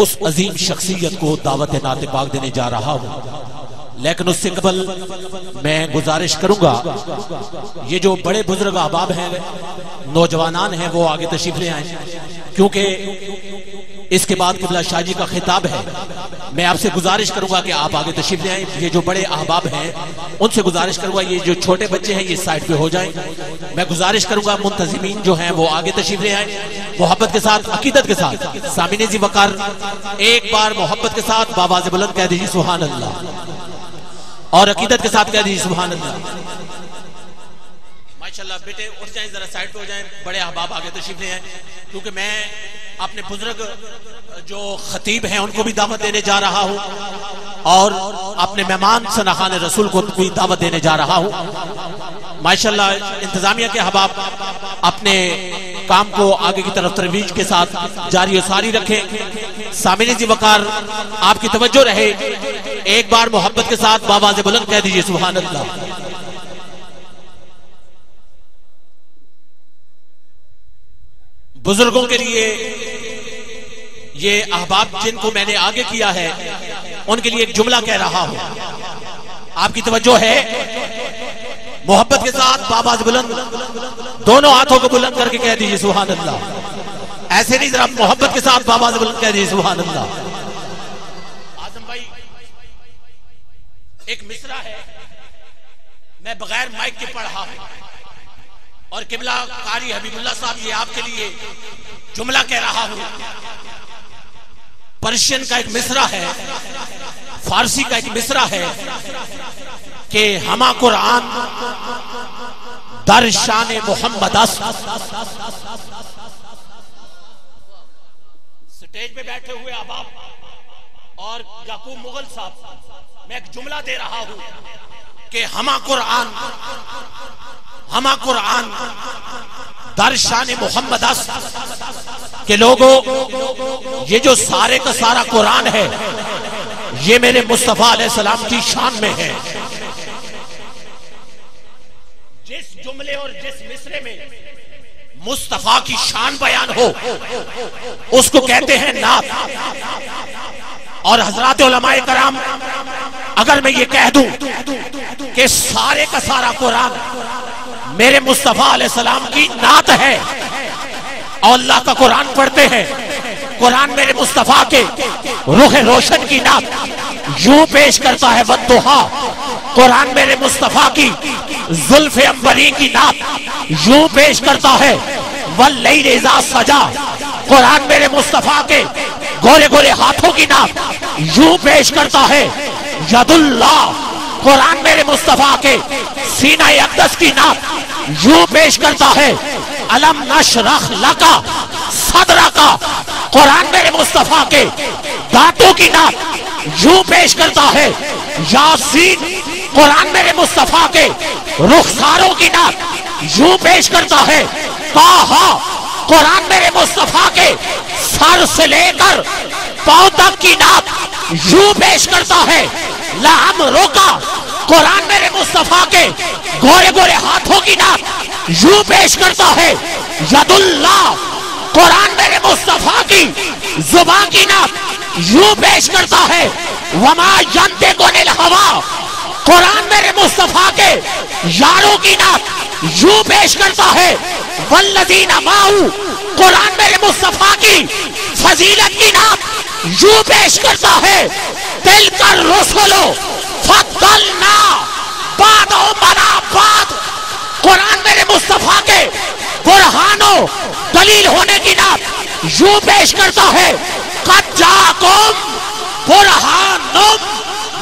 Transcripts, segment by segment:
اس عظیم شخصیت کو دعوت نعت پاک دینے جا رہا ہوں، لیکن اس سے قبل میں گزارش کروں گا یہ جو بڑے بزرگ احباب ہیں، نوجوانان ہیں، وہ آگے تشریف لے آئیں، کیونکہ اس کے بعد قبلہ شاہ جی کا خطاب ہے۔ میں آپ سے گزارش کروں گا کہ آپ آگے تشریف لے آئیں۔ یہ جو بڑے احباب ہیں ان سے گزارش کروں گا، یہ جو چھوٹے بچے ہیں یہ سائڈ پہ ہو جائیں۔ میں گزارش کروں گا منتظمین جو ہیں وہ آگے تشریف لے آئیں، محبت کے ساتھ، عقیدت کے ساتھ۔ سامعین ذی وقار ایک بار محبت کے ساتھ بآواز بلند کہہ دیجیے سبحان اللہ، اور عقیدت کے ساتھ کہہ دیجیے سبحان اللہ۔ ماشاءاللہ بیٹے اٹھ جائیں، ذرا سائڈ پہ ہو جائیں، بڑے احباب آگے تشریف لے آئیں، کیونکہ میں اپنے بزرگ جو خطیب ہیں ان کو بھی دعوت دینے جا رہا ہوں، اور اپنے مہمان ثناخوان رسول کو بھی دعوت دینے جا رہا ہوں۔ ماشاءاللہ انتظامیہ کے احباب اپنے کام کو آگے کی طرف ترویج کے ساتھ جاری و ساری رکھیں۔ سامعین ذی وقار آپ کی توجہ رہے، ایک بار محبت کے ساتھ بآواز بلند کہہ دیجئے سبحان اللہ۔ بزرگوں کے لیے یہ احباب جن کو میں نے آگے کیا ہے ان کے لیے ایک جملہ کہہ رہا ہوں، آپ کی توجہ ہے، محبت کے ساتھ بآواز بلند دونوں ہاتھوں کو بلند کر کے کہہ دیجئے سبحان اللہ۔ ایسے نہیں، ذرا محبت کے ساتھ بآواز بلند کہہ دیجئے سبحان اللہ۔ اعظم بھائی ایک مصرع ہے، میں بغیر مائک کے پڑھ رہا ہوں، اور قبلہ قاری حبیب اللہ صاحب یہ آپ کے لیے جملہ کہہ رہا ہوں۔ پرشین کا ایک مصرع ہے، فارسی کا ایک مصرع ہے کہ ہما قرآن در شان محمد است۔ سٹیج پہ بیٹھے ہوئے احباب اور یعقوب مغل صاحب، میں ایک جملہ دے رہا ہوں کہ ہما قرآن در شان محمد است، کہ لوگوں یہ جو سارے کا سارا قرآن ہے یہ میرے مصطفیٰ علیہ السلام کی شان میں ہے۔ جس جملے اور جس مصرے میں مصطفیٰ کی شان بیان ہو اس کو کہتے ہیں نعت۔ اور حضرات علماء کرام اگر میں یہ کہہ دوں کہ سارے کا سارا قرآن میرے مصطفیٰ علیہ السلام کی نعت ہے، اور اللہ کا قرآن پڑھتے ہیں، قرآن میرے مصطفیٰ کے رخ روشن کی نعت یوں پیش کرتا ہے والضحیٰ، قرآن میرے مصطفیٰ کی زلف عنبری کی نعت یوں پیش کرتا ہے واللیل اذا سجا، قرآن میرے مصطفیٰ کے گورے گورے ہاتھوں کی نعت یوں پیش کرتا ہے ید اللہ، قرآن میرے مصطفیٰ کے سینہ اقدس کی نعت یوں پیش کرتا ہے الم نشرح لکا صدرکا، قرآن میرے مصطفیٰ کے دانتوں کی نعت یوں پیش کرتا ہے یاسین، قرآن میرے مصطفیٰ کے رخساروں کی نعت یوں پیش کرتا ہے طٰہٰ، قرآن میرے مصطفیٰ کے سر سے لے کر پاؤں تک کی نعت یوں پیش کرتا ہے لعمرک، قرآن میرے مصطفیٰ کے گورے گورے ہاتھوں کی نعت یوں پیش کرتا ہے ید اللہ، قرآن میرے مصطفیٰ کی زبان کی نعت یوں پیش کرتا ہے وما ینطق عن الہویٰ، قرآن میرے مصطفیٰ کے یاروں کی نعت یوں پیش کرتا ہے والذین معہ، قرآن میرے مصطفیٰ کی فضیلت کی نعت یوں پیش کرتا ہے تلک الرسل فضلنا بعضهم علی بعض، قرآن میرے مصطفیٰ کے برہان و دلیل ہونے کی نعت یوں پیش کرتا ہے قد جاءکم برہان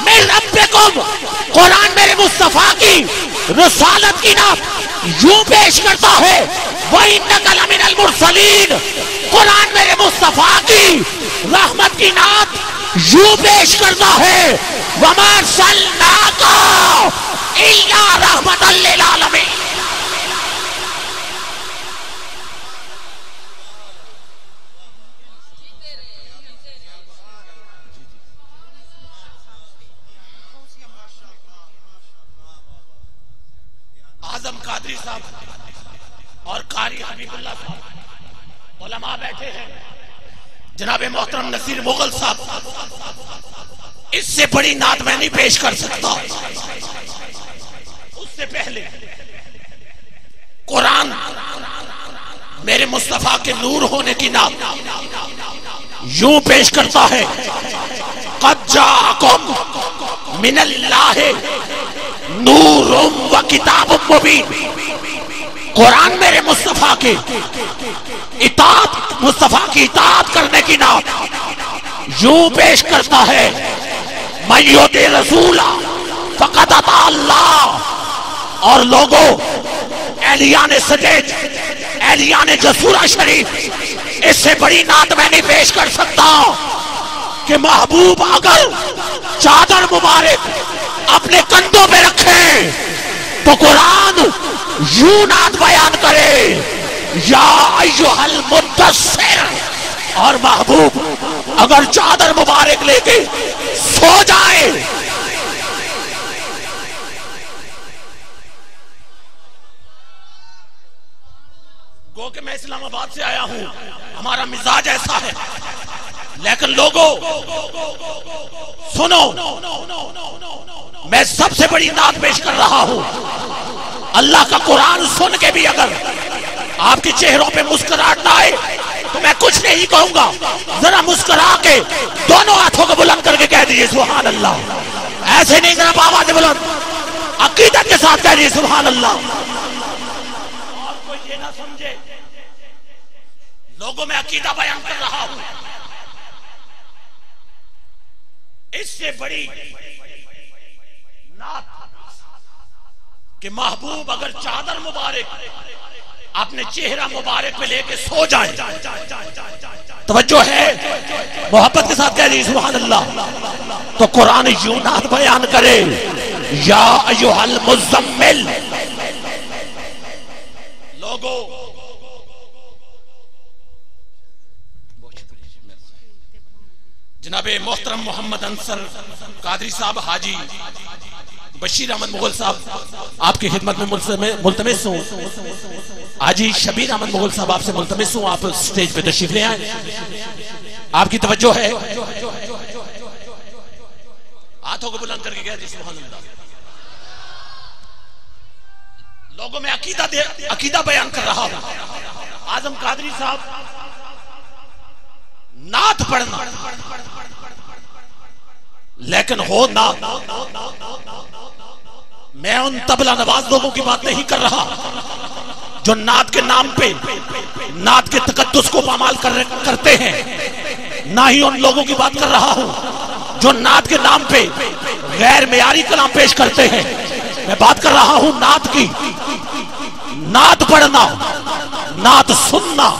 من ربکم، قرآن میرے مصطفیٰ کی رسالت کی نعت یوں پیش کرتا ہے وَإِنَّكَ لَمِنَ الْمُرْسَلِينَ، قرآن میرے مصطفیٰ کی رحمت کی نعت یوں پیش کرتا ہے وَمَا أَرْسَلْنَاكَ إِلَّا رَحْمَةً لِلْعَالَمِينَ۔ اعظم قادری صاحب اور قاری حبیب اللہ صاحب علماء بیٹھے ہیں، جناب محترم نصیر مغل صاحب، اس سے بڑی نعت میں نہیں پیش کر سکتا۔ اس سے پہلے قرآن میرے مصطفیٰ کے نور ہونے کی نعت یوں پیش کرتا ہے، قد جاءکم من اللہ نور و کتاب مبین۔ قرآن میرے مصطفیٰ کے اطاعت، مصطفیٰ کی اطاعت کرنے کی نعت یوں پیش کرتا ہے، من یطع الرسول فقد اطاع اللہ۔ اور لوگوں، اہلیان سجید، اہلیان جسورہ شریف، اس سے بڑی نعت میں نہیں پیش کر سکتا کہ محبوب اگر چادر مبارک اپنے کندھوں پہ رکھے تو قرآن یوں نعت بیان کرے، یا ایھا المدثر، اور محبوب اگر چادر مبارک لے کے سو جائے گو کہ میں اسلام آباد سے آیا ہوں، ہمارا مزاج ایسا ہے، لیکن لوگوں سنو، میں سب سے بڑی نعت پیش کر رہا ہوں۔ اللہ کا قرآن سن کے بھی اگر آپ کے چہروں پہ مسکراہٹ نہ آئے تو میں کچھ نہیں کہوں گا، ذرا مسکرا کے دونوں ہاتھوں کو بلند کر کے کہہ دیجئے سبحان اللہ۔ ایسے نہیں، ذرا آواز بلند عقیدت کے ساتھ کہہ دیجئے سبحان اللہ۔ اور کوئی یہ نہ سمجھے لوگوں میں عقیدہ بیان کر رہا ہوں، اس سے بڑی نعت کہ محبوب اگر چادر مبارک اپنے چہرہ مبارک پہ لے کے سو جائے، توجہ ہے، محبت کے ساتھ کہہ دیجئے سبحان اللہ، تو قرآن یوں نعت بیان کرے، یا ایھا المزمل۔ لوگوں جناب محترم محمد انصر قادری صاحب، حاجی بشیر احمد مغل صاحب آپ کی خدمت میں ملتمس ہوں، حاجی شبیر احمد مغل صاحب آپ سے ملتمس ہوں، آپ سٹیج پہ تشریف لے آئیں، آپ کی توجہ ہے، ہاتھوں کو بلند کر کے کہہ دیجئے سبحان اللہ۔ لوگوں میں عقیدہ بیان کر رہا ہوں۔ اعظم قادری صاحب، نعت پڑھنا لیکن ہو نعت، میں ان طبلہ نواز لوگوں کی بات نہیں کر رہا جو نعت کے نام پہ نعت کے تقدس کو پامال کرتے ہیں، نہ ہی ان لوگوں کی بات کر رہا ہوں جو نعت کے نام پہ غیر معیاری کلام پیش کرتے ہیں۔ میں بات کر رہا ہوں نعت کی۔ نعت پڑھنا، نعت سننا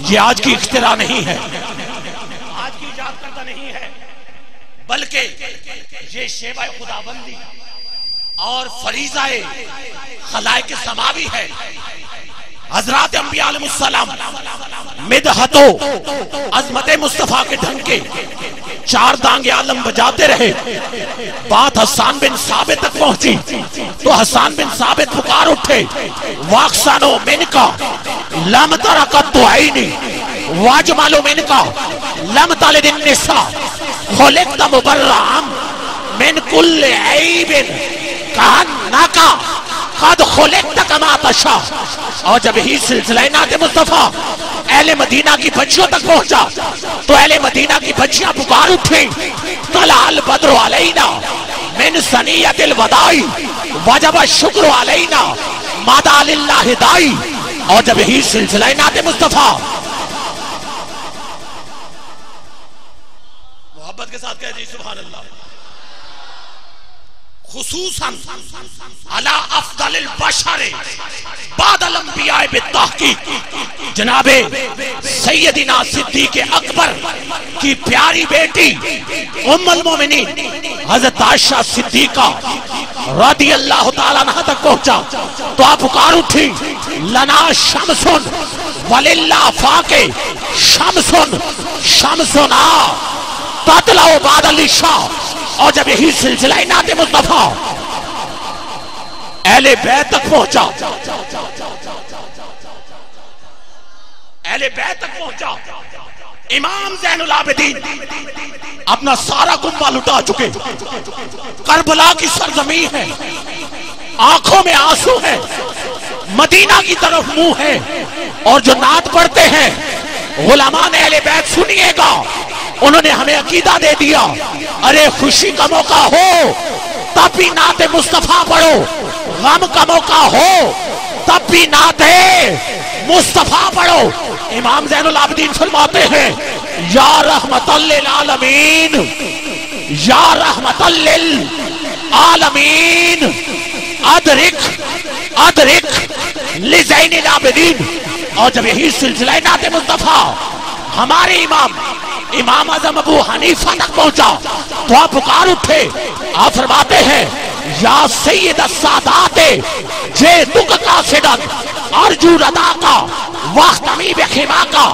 یہ آج کی اختراع نہیں ہے، آج کی ایجاد کردہ نہیں ہے، بلکہ یہ شیوہ خداوندی اور فریضہ خلائق سماوی ہے۔ حضرات انبیاء علیہ السلام مدحت و عظمت مصطفیٰ کے ڈھنگ کے چار دانگ عالم بجاتے رہے، بات حسان بن ثابت تک پہنچی تو حسان بن ثابت پکار اٹھے، واقسانو من کا لم ترکت عینی واجمالو من کا لم تلد النساء خلقت مبرعا من کل عیب کہنکا قد خلقت کما تشاء۔ اور جب ہی سلسلہ نعت مصطفیٰ اہل مدینہ کی بچیوں تک پہنچا تو اہل مدینہ کی بچیاں پکار اٹھیں، طلع البدر علینا من ثنیۃ الوداع وجب الشکر علینا ماذا للہ داعی۔ اور جب ہی سلسلہ نعت مصطفیٰ، محبت کے ساتھ کہہ دیجئے سبحان اللہ، خصوصاً علی افضل البشر بعد الانبیاء بالتحقیق جناب سیدنا صدیق اکبر کی پیاری بیٹی ام المومنین حضرت عائشہ صدیقہ رضی اللہ تعالیٰ عنہ تک پہنچا تو آپ پکار اٹھی، لنا شمسن وللہ فاقے شمسن شمسنا تطلع بعد العشاء۔ اور جب یہی سلسلہ نعت مصطفیٰ اہل بیت تک پہنچا، اہل بیت تک پہنچا امام زین العابدین اپنا سارا کنبہ لٹا چکے، کربلا کی سرزمین ہے، آنکھوں میں آنسو ہے، مدینہ کی طرف منہ ہے، اور جو نعت پڑھتے ہیں علماء اہل بیت سنیے گا، انہوں نے ہمیں عقیدہ دے دیا، ارے خوشی کا موقع ہو تب بھی نعت مصطفیٰ پڑھو، غم کا موقع ہو تب بھی نعت مصطفیٰ پڑھو۔ امام زین العابدین فرماتے ہیں یا رحمت للعالمین، یا رحمت للعالمین، ادرک لزین العابدین۔ اور جب یہی سلسلہ نعت مصطفیٰ ہمارے امام اعظم ابو حنیفہ تک پہنچا تو آپ پکار اٹھے، آپ فرماتے ہیں یا سید السادات جئتک قاصدا ارجو رضا کا واختمی بخما کا۔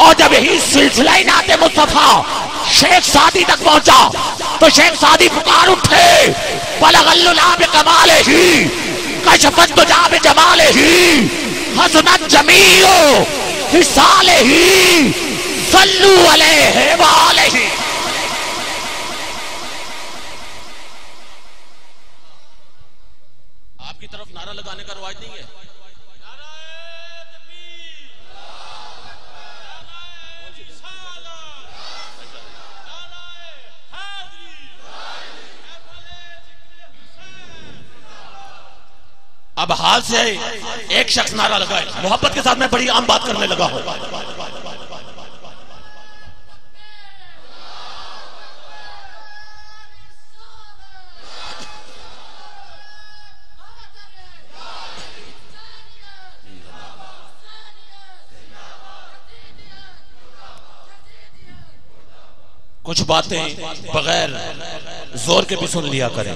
اور جب یہی سلسلہ نعت مصطفیٰ شیخ سعدی تک پہنچا تو شیخ سعدی پکار اٹھے بلغ العلا بکمالہ کشف الدجا بجمالہ حسنت جمیع خصالہ صلو علیہ وآلہ۔ آپ کی طرف نعرہ لگانے کا رواج نہیں ہے؟ اب حال سے ایک شخص نعرہ لگائے، محبت کے ساتھ میں بڑی عام بات کرنے لگا ہوں۔ کچھ باتیں بغیر زور کے بھی سن لیا کریں۔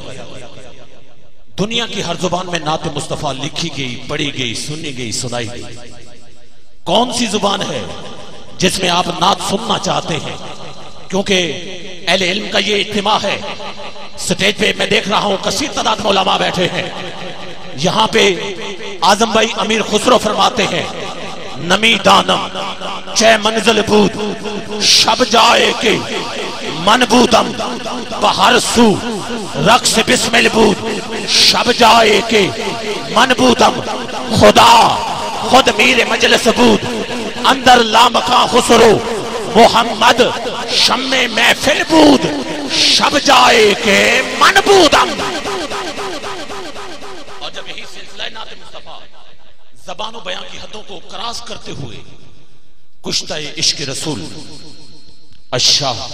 دنیا کی ہر زبان میں نعت مصطفیٰ لکھی گئی، پڑھی گئی، سنی گئی، سنائی گئی۔ کون سی زبان ہے جس میں آپ نعت سننا چاہتے ہیں؟ کیونکہ اہل علم کا یہ اجتماع ہے، سٹیج پہ میں دیکھ رہا ہوں کثیر تعداد میں علماء بیٹھے ہیں۔ یہاں پہ اعظم بھائی امیر خسرو فرماتے ہیں نمی دانم چہ منزل بود شب جائے کے من بودم بہر سو رقص بسمل بود شب جائے کے من بودم خدا خود میر مجلس بود اندر لامکاں خسرو محمد شم محفل بود شب جائے کے من بودم۔ اور جب یہی سلسلہ نعت مصطفیٰ زبان و بیان کی حدوں کو کراس کرتے ہوئے کشتہ عشق رسول الشاہ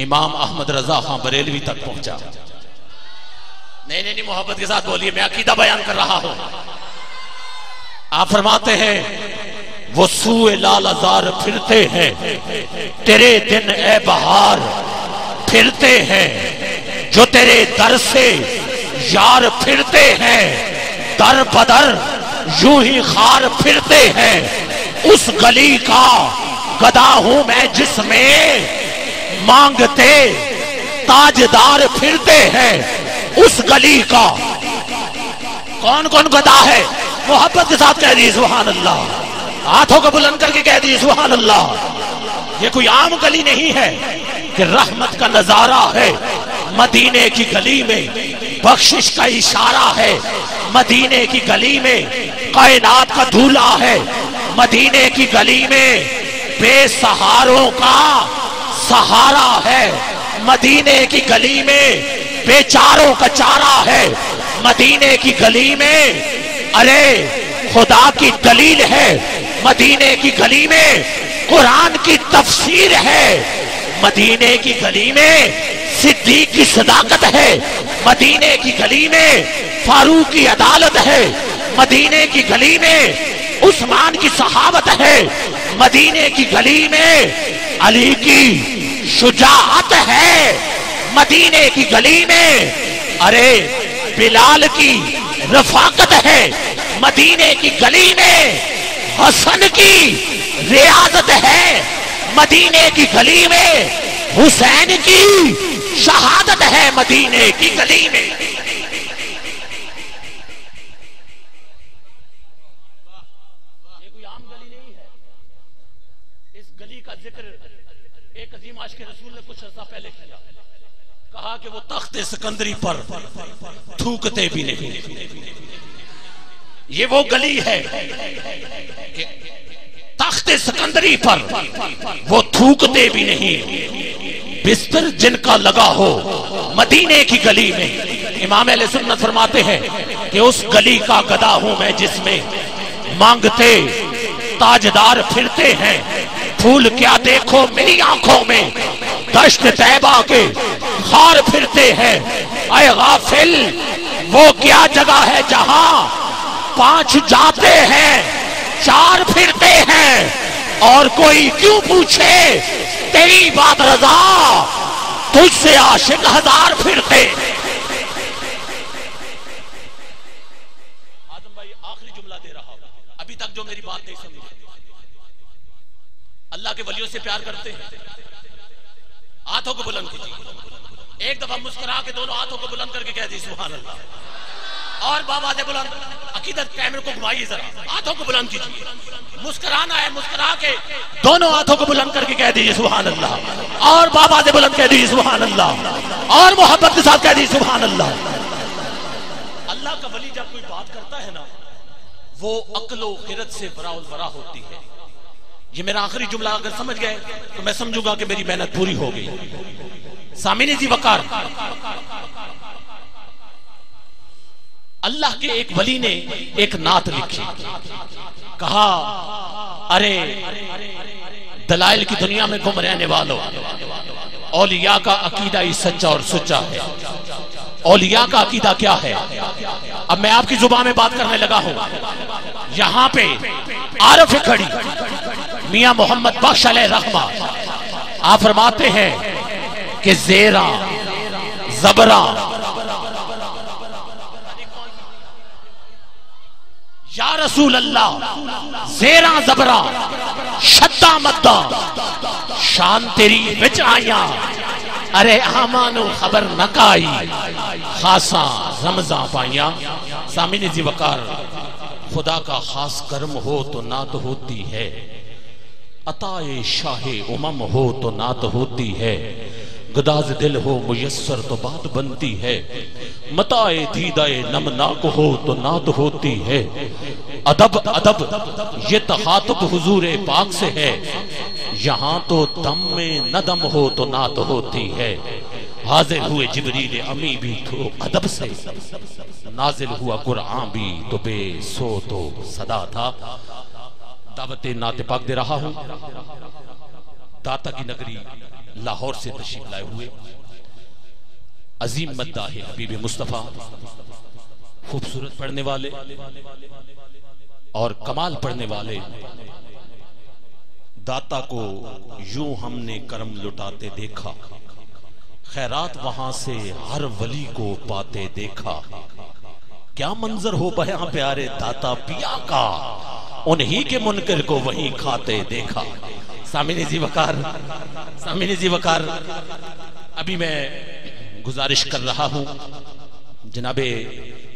امام احمد رضا خان بریلوی تک پہنچا۔ نہیں محبت کے ساتھ بولیے، میں عقیدہ بیان کر رہا ہوں۔ آپ فرماتے ہیں وہ سوئے لال ازار پھرتے ہیں تیرے دن اے بہار پھرتے ہیں جو تیرے در سے یار پھرتے ہیں در بدر یوں ہی خار پھرتے ہیں اس گلی کا گدا ہوں میں جس میں مانگتے تاجدار پھرتے ہیں اس گلی کا۔ کون کون گدا ہے؟ محبت کے ساتھ کہہ دیجیے سبحان اللہ، ہاتھوں کو بلند کر کے کہہ دیجیے سبحان اللہ۔ یہ کوئی عام گلی نہیں ہے کہ رحمت کا نظارہ ہے مدینے کی گلی میں، بخشش کا اشارہ ہے مدینے کی گلی میں، کائنات کا دھولا ہے مدینے کی گلی میں، بے سہاروں کا سہارا ہے مدینے کی گلی میں، بے چاروں کا چارہ ہے مدینے کی گلی میں، ارے خدا کی دلیل ہے مدینے کی گلی میں، قرآن کی تفسیر ہے مدینے کی گلی میں، صدیق کی صداقت ہے مدینے کی گلی میں، فاروق کی عدالت ہے مدینے کی گلی میں، عثمان کی صحابت ہے مدینے کی گلی میں، علی کی شجاعت ہے مدینے کی گلی میں، ارے بلال کی رفاقت ہے مدینے کی گلی میں، حسن کی ریاضت ہے مدینے کی گلی میں، حسین کی شہادت ہے مدینے کی گلی میں۔ ایک عظیم عاشق رسول نے کچھ عرصہ پہلے کیا، کہا کہ وہ تخت سکندری پر تھوکتے بھی نہیں۔ یہ وہ گلی ہے کہ تخت سکندری پر وہ تھوکتے بھی نہیں، بستر جن کا لگا ہو مدینے کی گلی میں۔ امام اہل سنت فرماتے ہیں کہ اس گلی کا گدا ہوں میں جس میں مانگتے تاجدار پھرتے ہیں، پھول کیا دیکھو میری آنکھوں میں، دشت طیبہ کے خار پھرتے ہیں۔ اے غافل، وہ کیا جگہ ہے جہاں 5 جاتے ہیں 4 پھرتے ہیں، اور کوئی کیوں پوچھے تیری بات رضا، تجھ سے عاشق 1000 پھرتے۔ آدم بھائی آخری جملہ دے رہا ہوں، ابھی تک جو میری بات نہیں سمجھے، اللہ کے ولیوں سے پیار کرتے ہیں؟ ہاتھوں کو بلند کیجیے، ایک دفعہ مسکرا کے دونوں ہاتھوں کو بلند کر کے کہہ دی سبحان اللہ، اور بابا سے بلند عقیدت کیمرے کو گھمائیے ذرا، ہاتھوں کو بلند کیجیے، مسکرانا ہے، مسکرا کے دونوں ہاتھوں کو بلند کر کے کہہ دیجیے سبحان اللہ، اور بابا سے بلند کہہ دیجیے سبحان اللہ، اور محبت کے ساتھ کہہ دیجیے سبحان اللہ۔ اللہ کا ولی جب کوئی بات کرتا ہے نا، وہ عقل و خرد سے برا البرا ہوتی ہے۔ یہ میرا آخری جملہ اگر سمجھ گئے تو میں سمجھوں گا کہ میری محنت پوری ہو گئی۔ سامعین ذی وقار، اللہ کے ایک ولی نے ایک نعت لکھی، کہا ارے دلائل کی دنیا میں گم رہنے والوں، اولیاء کا عقیدہ ہی سچا اور سچا ہے۔ اولیاء کا عقیدہ کیا ہے؟ اب میں آپ کی زبان میں بات کرنے لگا ہوں، یہاں پہ عارف کھڑی میاں محمد بخش علیہ رحمہ، آپ فرماتے ہیں کہ زیراں زبراں یا رسول اللہ، زیراں زبراں شدہ مدہ شان تیری وچ آیاں، ارے آمانو خبر نکائی خاصاں رمضاں پائیاں۔ سامعین ذی وقار، خدا کا خاص کرم ہو تو نعت ہوتی ہے، عطائے شاہ امم ہو تو نعت ہوتی ہے، گداز دل ہو میسر تو بات بنتی ہے، متاع دیدہ نمناک ہو تو نعت ہوتی ہے، ادب ادب یہ تخاطب حضور پاک سے ہے، یہاں تو دم میں ندم ہو تو نعت ہوتی ہے، حاضر ہوئے جبریل امی بھی تو ادب سے، نازل ہوا قرآن بھی تو بے صوت و صدا تھا۔ دعوت نعت پاک دے رہا ہوں، داتا کی نگری لاہور سے تشریف لائے ہوئے عظیم مداح حبیب مصطفیٰ، خوبصورت پڑھنے والے اور کمال پڑھنے والے، داتا کو یوں ہم نے کرم لٹاتے دیکھا، خیرات وہاں سے ہر ولی کو پاتے دیکھا، کیا منظر ہو بیاں پیارے داتا پیا کا، انہی کے منکر کو وہیں کھاتے دیکھا۔ سامعین ذی وقار، سامعین ذی وقار، ابھی میں گزارش کر رہا ہوں، جناب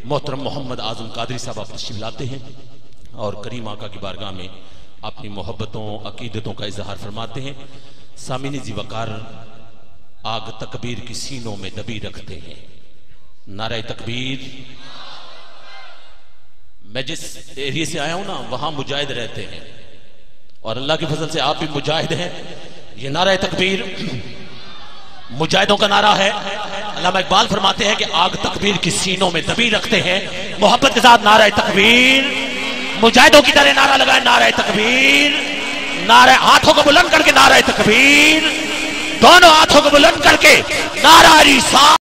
محترم محمد اعظم قادری صاحب آپ تشریف لاتے ہیں اور کریم آقا کی بارگاہ میں اپنی محبتوں عقیدتوں کا اظہار فرماتے ہیں۔ سامعین ذی وقار، آگ تکبیر کی سینوں میں دبی رکھتے ہیں، نعرہ تکبیر۔ میں جس ایریے سے آیا ہوں نا، وہاں مجاہد رہتے ہیں، اور اللہ کی فضل سے آپ بھی مجاہد ہیں۔ یہ نعرہ تکبیر مجاہدوں کا نعرہ ہے۔ علامہ اقبال فرماتے ہیں کہ آگ تکبیر کی سینوں میں دبی رکھتے ہیں، محبت کے ساتھ نعرہ تکبیر، مجاہدوں کی طرح نعرہ لگائے نعرہ تکبیر، نعرہ، ہاتھوں کو بلند کر کے نعرہ تکبیر، دونوں ہاتھوں کو بلند کر کے نعرہ رسالت۔